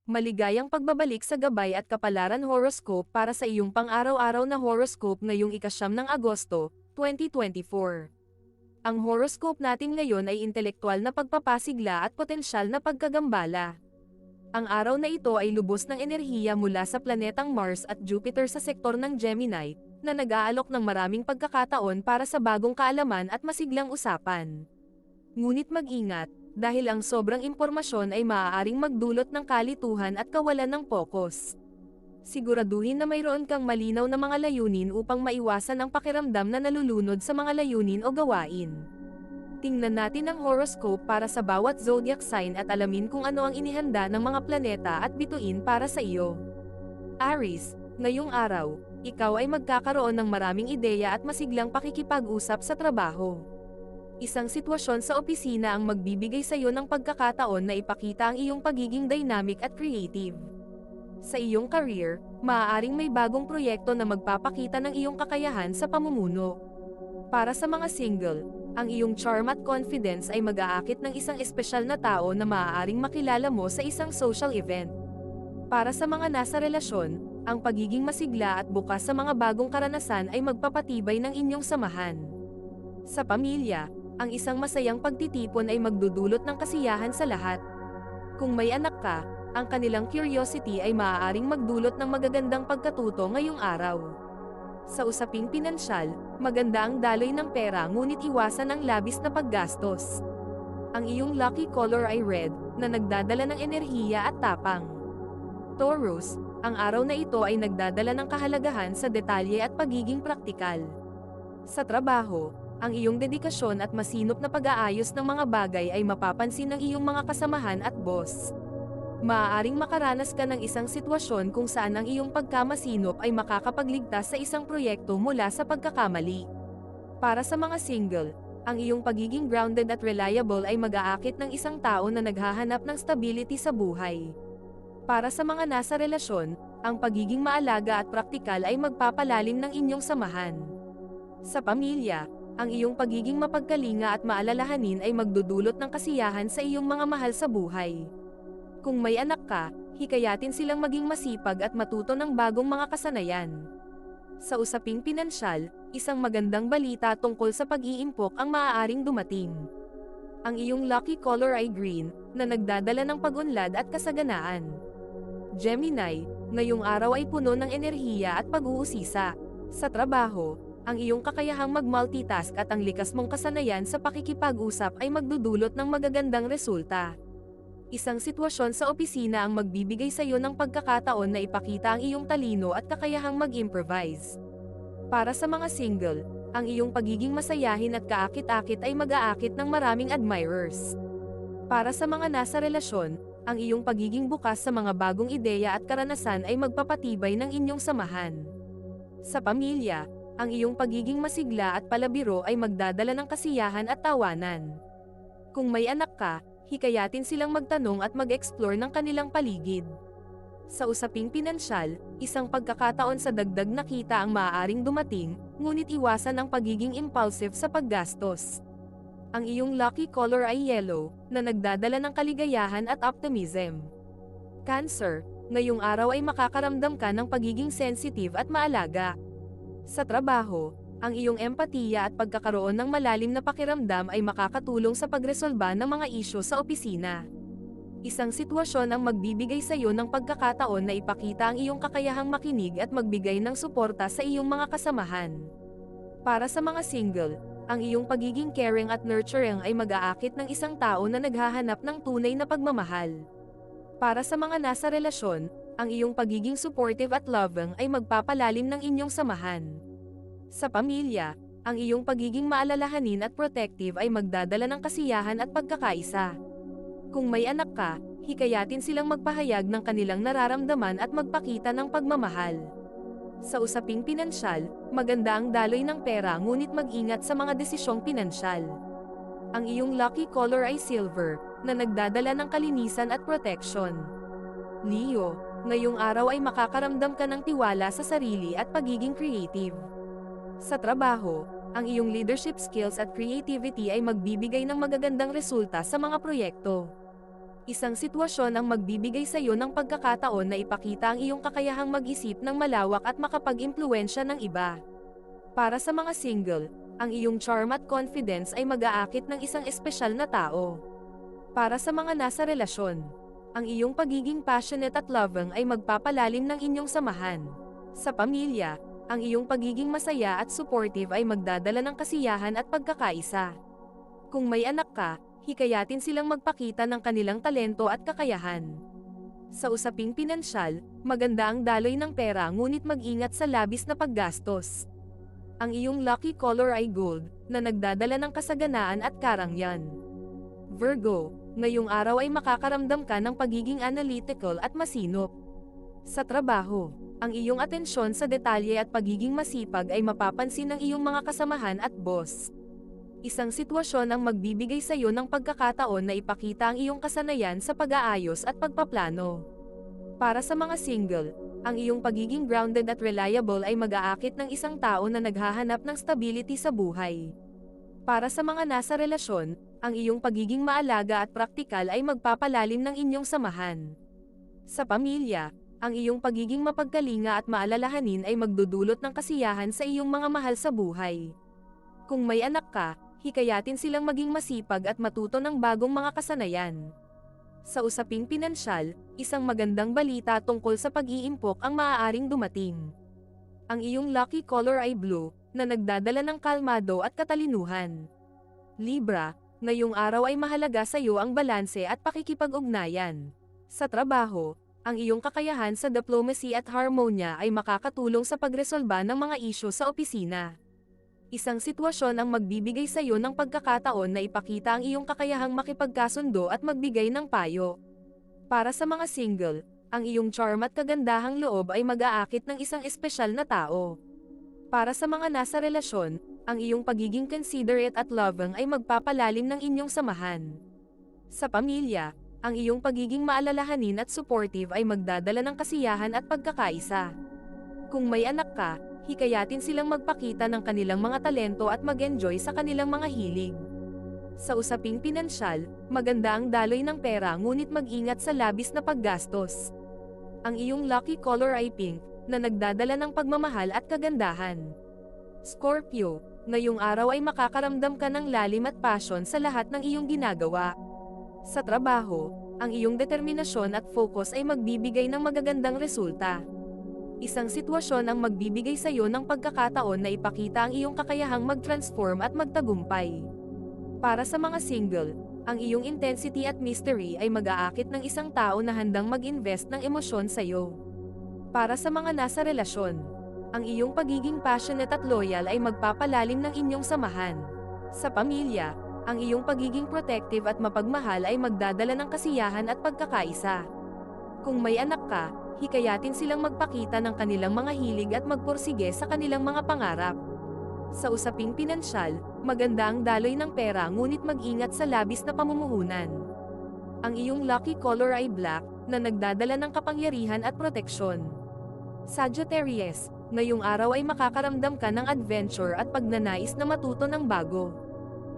Maligayang pagbabalik sa gabay at kapalaran horoscope para sa iyong pang-araw-araw na horoscope ngayong ika-9 ng Agosto, 2024. Ang horoscope natin ngayon ay intelektual na pagpapasigla at potensyal na pagkagambala. Ang araw na ito ay lubos ng enerhiya mula sa planetang Mars at Jupiter sa sektor ng Gemini, na nag-aalok ng maraming pagkakataon para sa bagong kaalaman at masiglang usapan. Ngunit mag-ingat, dahil ang sobrang impormasyon ay maaaring magdulot ng kalituhan at kawalan ng pokus. Siguraduhin na mayroon kang malinaw na mga layunin upang maiwasan ang pakiramdam na nalulunod sa mga layunin o gawain. Tingnan natin ang horoscope para sa bawat zodiac sign at alamin kung ano ang inihanda ng mga planeta at bituin para sa iyo. Aries, ngayong araw, ikaw ay magkakaroon ng maraming ideya at masiglang pakikipag-usap sa trabaho. Isang sitwasyon sa opisina ang magbibigay sa iyo ng pagkakataon na ipakita ang iyong pagiging dynamic at creative. Sa iyong career, maaaring may bagong proyekto na magpapakita ng iyong kakayahan sa pamumuno. Para sa mga single, ang iyong charm at confidence ay mag-aakit ng isang espesyal na tao na maaaring makilala mo sa isang social event. Para sa mga nasa relasyon, ang pagiging masigla at bukas sa mga bagong karanasan ay magpapatibay ng inyong samahan. Sa pamilya, ang isang masayang pagtitipon ay magdudulot ng kasiyahan sa lahat. Kung may anak ka, ang kanilang curiosity ay maaaring magdulot ng magagandang pagkatuto ngayong araw. Sa usaping pinansyal, maganda ang daloy ng pera ngunit iwasan ang labis na paggastos. Ang iyong lucky color ay red, na nagdadala ng enerhiya at tapang. Taurus, ang araw na ito ay nagdadala ng kahalagahan sa detalye at pagiging praktikal. Sa trabaho, ang iyong dedikasyon at masinop na pag-aayos ng mga bagay ay mapapansin ng iyong mga kasamahan at boss. Maaaring makaranas ka ng isang sitwasyon kung saan ang iyong pagkamasinop ay makakapagligtas sa isang proyekto mula sa pagkakamali. Para sa mga single, ang iyong pagiging grounded at reliable ay mag-aakit ng isang tao na naghahanap ng stability sa buhay. Para sa mga nasa relasyon, ang pagiging maalaga at praktikal ay magpapalalim ng inyong samahan. Sa pamilya, ang iyong pagiging mapagkalinga at maalalahanin ay magdudulot ng kasiyahan sa iyong mga mahal sa buhay. Kung may anak ka, hikayatin silang maging masipag at matuto ng bagong mga kasanayan. Sa usaping pinansyal, isang magandang balita tungkol sa pag-iimpok ang maaaring dumating. Ang iyong lucky color ay green, na nagdadala ng pag-unlad at kasaganaan. Gemini, ngayong araw ay puno ng enerhiya at pag-uusisa. Sa trabaho, ang iyong kakayahang mag-multitask at ang likas mong kasanayan sa pakikipag-usap ay magdudulot ng magagandang resulta. Isang sitwasyon sa opisina ang magbibigay sa iyo ng pagkakataon na ipakita ang iyong talino at kakayahang mag-improvise. Para sa mga single, ang iyong pagiging masayahin at kaakit-akit ay mag-aakit ng maraming admirers. Para sa mga nasa relasyon, ang iyong pagiging bukas sa mga bagong ideya at karanasan ay magpapatibay ng inyong samahan. Sa pamilya, ang iyong pagiging masigla at palabiro ay magdadala ng kasiyahan at tawanan. Kung may anak ka, hikayatin silang magtanong at mag-explore ng kanilang paligid. Sa usaping pinansyal, isang pagkakataon sa dagdag na kita ang maaaring dumating, ngunit iwasan ang pagiging impulsive sa paggastos. Ang iyong lucky color ay yellow, na nagdadala ng kaligayahan at optimism. Cancer, ngayong araw ay makakaramdam ka ng pagiging sensitive at maalaga. Sa trabaho, ang iyong empatiya at pagkakaroon ng malalim na pakiramdam ay makakatulong sa pagresolba ng mga isyu sa opisina. Isang sitwasyon ang magbibigay sa iyo ng pagkakataon na ipakita ang iyong kakayahang makinig at magbigay ng suporta sa iyong mga kasamahan. Para sa mga single, ang iyong pagiging caring at nurturing ay mag-aakit ng isang tao na naghahanap ng tunay na pagmamahal. Para sa mga nasa relasyon, ang iyong pagiging supportive at loving ay magpapalalim ng inyong samahan. Sa pamilya, ang iyong pagiging maalalahanin at protective ay magdadala ng kasiyahan at pagkakaisa. Kung may anak ka, hikayatin silang magpahayag ng kanilang nararamdaman at magpakita ng pagmamahal. Sa usaping pinansyal, maganda ang daloy ng pera ngunit mag-ingat sa mga desisyong pinansyal. Ang iyong lucky color ay silver, na nagdadala ng kalinisan at protection. Leo, ngayong araw ay makakaramdam ka ng tiwala sa sarili at pagiging creative. Sa trabaho, ang iyong leadership skills at creativity ay magbibigay ng magagandang resulta sa mga proyekto. Isang sitwasyon ang magbibigay sa iyo ng pagkakataon na ipakita ang iyong kakayahang mag-isip ng malawak at makapag-impluwensya ng iba. Para sa mga single, ang iyong charm at confidence ay mag-aakit ng isang espesyal na tao. Para sa mga nasa relasyon, ang iyong pagiging passionate at loving ay magpapalalim ng inyong samahan. Sa pamilya, ang iyong pagiging masaya at supportive ay magdadala ng kasiyahan at pagkakaisa. Kung may anak ka, hikayatin silang magpakita ng kanilang talento at kakayahan. Sa usaping pinansyal, maganda ang daloy ng pera ngunit mag-ingat sa labis na paggastos. Ang iyong lucky color ay gold, na nagdadala ng kasaganaan at karangyaan. Virgo, ngayong araw ay makakaramdam ka ng pagiging analytical at masinop. Sa trabaho, ang iyong atensyon sa detalye at pagiging masipag ay mapapansin ng iyong mga kasamahan at boss. Isang sitwasyon ang magbibigay sa iyo ng pagkakataon na ipakita ang iyong kasanayan sa pag-aayos at pagpaplano. Para sa mga single, ang iyong pagiging grounded at reliable ay mag-aakit ng isang tao na naghahanap ng stability sa buhay. Para sa mga nasa relasyon, ang iyong pagiging maalaga at praktikal ay magpapalalim ng inyong samahan. Sa pamilya, ang iyong pagiging mapagkalinga at maalalahanin ay magdudulot ng kasiyahan sa iyong mga mahal sa buhay. Kung may anak ka, hikayatin silang maging masipag at matuto ng bagong mga kasanayan. Sa usaping pinansyal, isang magandang balita tungkol sa pag-iimpok ang maaaring dumating. Ang iyong lucky color ay blue, na nagdadala ng kalmado at katalinuhan. Libra, ngayong araw ay mahalaga sa iyo ang balanse at pakikipag-ugnayan. Sa trabaho, ang iyong kakayahan sa diplomacy at harmonya ay makakatulong sa pagresolba ng mga isyu sa opisina. Isang sitwasyon ang magbibigay sa iyo ng pagkakataon na ipakita ang iyong kakayahang makipagkasundo at magbigay ng payo. Para sa mga single, ang iyong charm at kagandahang loob ay mag-aakit ng isang espesyal na tao. Para sa mga nasa relasyon, ang iyong pagiging considerate at loving ay magpapalalim ng inyong samahan. Sa pamilya, ang iyong pagiging maalalahanin at supportive ay magdadala ng kasiyahan at pagkakaisa. Kung may anak ka, hikayatin silang magpakita ng kanilang mga talento at mag-enjoy sa kanilang mga hilig. Sa usaping pinansyal, maganda ang daloy ng pera ngunit mag-ingat sa labis na paggastos. Ang iyong lucky color ay pink, na nagdadala ng pagmamahal at kagandahan. Scorpio, ngayong araw ay makakaramdam ka ng lalim at passion sa lahat ng iyong ginagawa. Sa trabaho, ang iyong determinasyon at focus ay magbibigay ng magagandang resulta. Isang sitwasyon ang magbibigay sa iyo ng pagkakataon na ipakita ang iyong kakayahang mag-transform at magtagumpay. Para sa mga single, ang iyong intensity at mystery ay mag-aakit ng isang tao na handang mag-invest ng emosyon sa iyo. Para sa mga nasa relasyon, ang iyong pagiging passionate at loyal ay magpapalalim ng inyong samahan. Sa pamilya, ang iyong pagiging protective at mapagmahal ay magdadala ng kasiyahan at pagkakaisa. Kung may anak ka, hikayatin silang magpakita ng kanilang mga hilig at magpursige sa kanilang mga pangarap. Sa usaping pinansyal, maganda ang daloy ng pera ngunit mag-ingat sa labis na pamumuhunan. Ang iyong lucky color ay black, na nagdadala ng kapangyarihan at proteksyon. Sagittarius, ngayong araw ay makakaramdam ka ng adventure at pagnanais na matuto ng bago.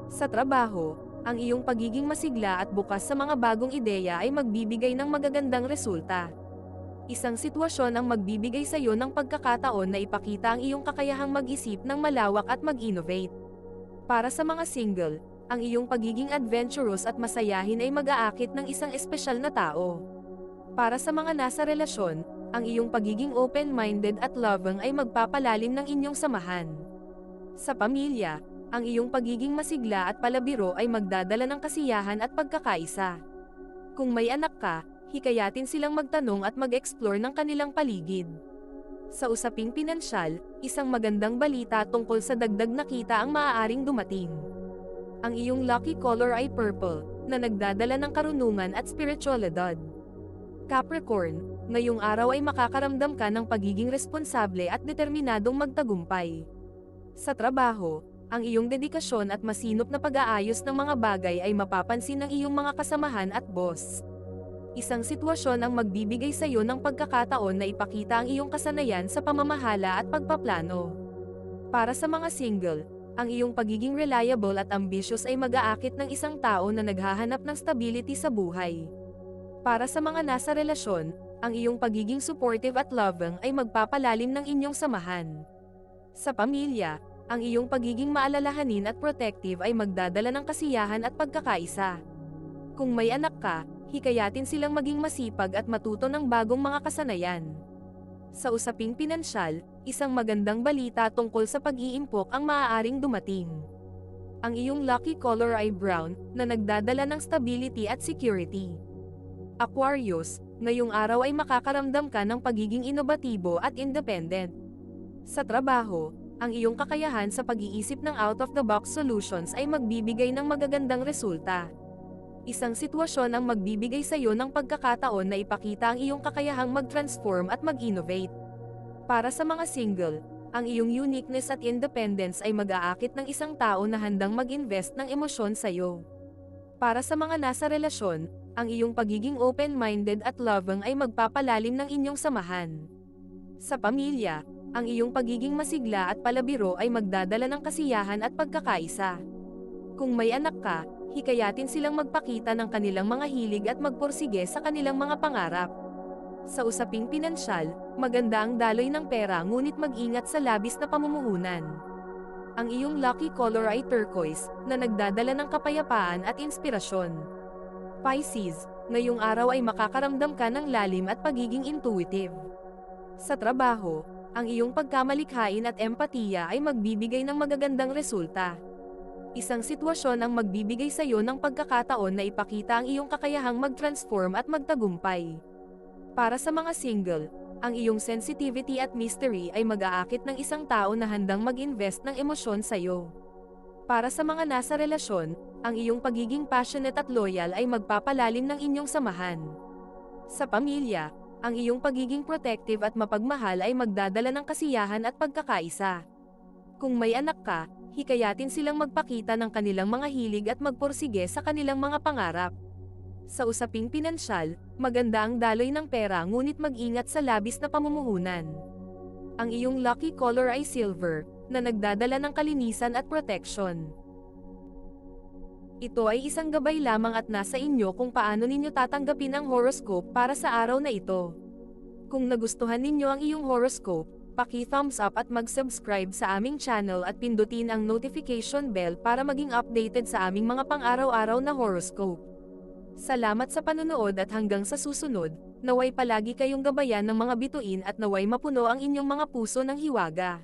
Sa trabaho, ang iyong pagiging masigla at bukas sa mga bagong ideya ay magbibigay ng magagandang resulta. Isang sitwasyon ang magbibigay sa iyo ng pagkakataon na ipakita ang iyong kakayahang mag-isip ng malawak at mag-innovate. Para sa mga single, ang iyong pagiging adventurous at masayahin ay mag-aakit ng isang espesyal na tao. Para sa mga nasa relasyon, ang iyong pagiging open-minded at loving ay magpapalalim ng inyong samahan. Sa pamilya, ang iyong pagiging masigla at palabiro ay magdadala ng kasiyahan at pagkakaisa. Kung may anak ka, hikayatin silang magtanong at mag-explore ng kanilang paligid. Sa usaping pinansyal, isang magandang balita tungkol sa dagdag na kita ang maaaring dumating. Ang iyong lucky color ay purple, na nagdadala ng karunungan at spiritualidad. Capricorn, ngayong araw ay makakaramdam ka ng pagiging responsable at determinadong magtagumpay. Sa trabaho, ang iyong dedikasyon at masinop na pag-aayos ng mga bagay ay mapapansin ng iyong mga kasamahan at boss. Isang sitwasyon ang magbibigay sa iyo ng pagkakataon na ipakita ang iyong kasanayan sa pamamahala at pagpaplano. Para sa mga single, ang iyong pagiging reliable at ambitious ay mag-aakit ng isang tao na naghahanap ng stability sa buhay. Para sa mga nasa relasyon, ang iyong pagiging supportive at loving ay magpapalalim ng inyong samahan. Sa pamilya, ang iyong pagiging maalalahanin at protective ay magdadala ng kasiyahan at pagkakaisa. Kung may anak ka, hikayatin silang maging masipag at matuto ng bagong mga kasanayan. Sa usaping pinansyal, isang magandang balita tungkol sa pag-iimpok ang maaaring dumating. Ang iyong lucky color ay brown, na nagdadala ng stability at security. Aquarius, ngayong araw ay makakaramdam ka ng pagiging inobatibo at independent. Sa trabaho, ang iyong kakayahan sa pag-iisip ng out-of-the-box solutions ay magbibigay ng magagandang resulta. Isang sitwasyon ang magbibigay sa iyo ng pagkakataon na ipakita ang iyong kakayahang mag-transform at mag-innovate. Para sa mga single, ang iyong uniqueness at independence ay mag-aakit ng isang tao na handang mag-invest ng emosyon sa iyo. Para sa mga nasa relasyon, ang iyong pagiging open-minded at loving ay magpapalalim ng inyong samahan. Sa pamilya, ang iyong pagiging masigla at palabiro ay magdadala ng kasiyahan at pagkakaisa. Kung may anak ka, hikayatin silang magpakita ng kanilang mga hilig at magpursige sa kanilang mga pangarap. Sa usaping pinansyal, maganda ang daloy ng pera ngunit mag-ingat sa labis na pamumuhunan. Ang iyong lucky color ay turquoise, na nagdadala ng kapayapaan at inspirasyon. Pisces, ngayong araw ay makakaramdam ka ng lalim at pagiging intuitive. Sa trabaho, ang iyong pagkamalikhain at empatiya ay magbibigay ng magagandang resulta. Isang sitwasyon ang magbibigay sa iyo ng pagkakataon na ipakita ang iyong kakayahang mag-transform at magtagumpay. Para sa mga single, ang iyong sensitivity at mystery ay mag-aakit ng isang tao na handang mag-invest ng emosyon sa iyo. Para sa mga nasa relasyon, ang iyong pagiging passionate at loyal ay magpapalalim ng inyong samahan. Sa pamilya, ang iyong pagiging protective at mapagmahal ay magdadala ng kasiyahan at pagkakaisa. Kung may anak ka, hikayatin silang magpakita ng kanilang mga hilig at magpursige sa kanilang mga pangarap. Sa usaping pinansyal, maganda ang daloy ng pera ngunit mag-ingat sa labis na pamumuhunan. Ang iyong lucky color ay silver, na nagdadala ng kalinisan at protection. Ito ay isang gabay lamang at nasa inyo kung paano ninyo tatanggapin ang horoscope para sa araw na ito. Kung nagustuhan ninyo ang iyong horoscope, paki-thumbs up at mag-subscribe sa aming channel at pindutin ang notification bell para maging updated sa aming mga pang-araw-araw na horoscope. Salamat sa panunood at hanggang sa susunod, naway palagi kayong gabayan ng mga bituin at naway mapuno ang inyong mga puso ng hiwaga.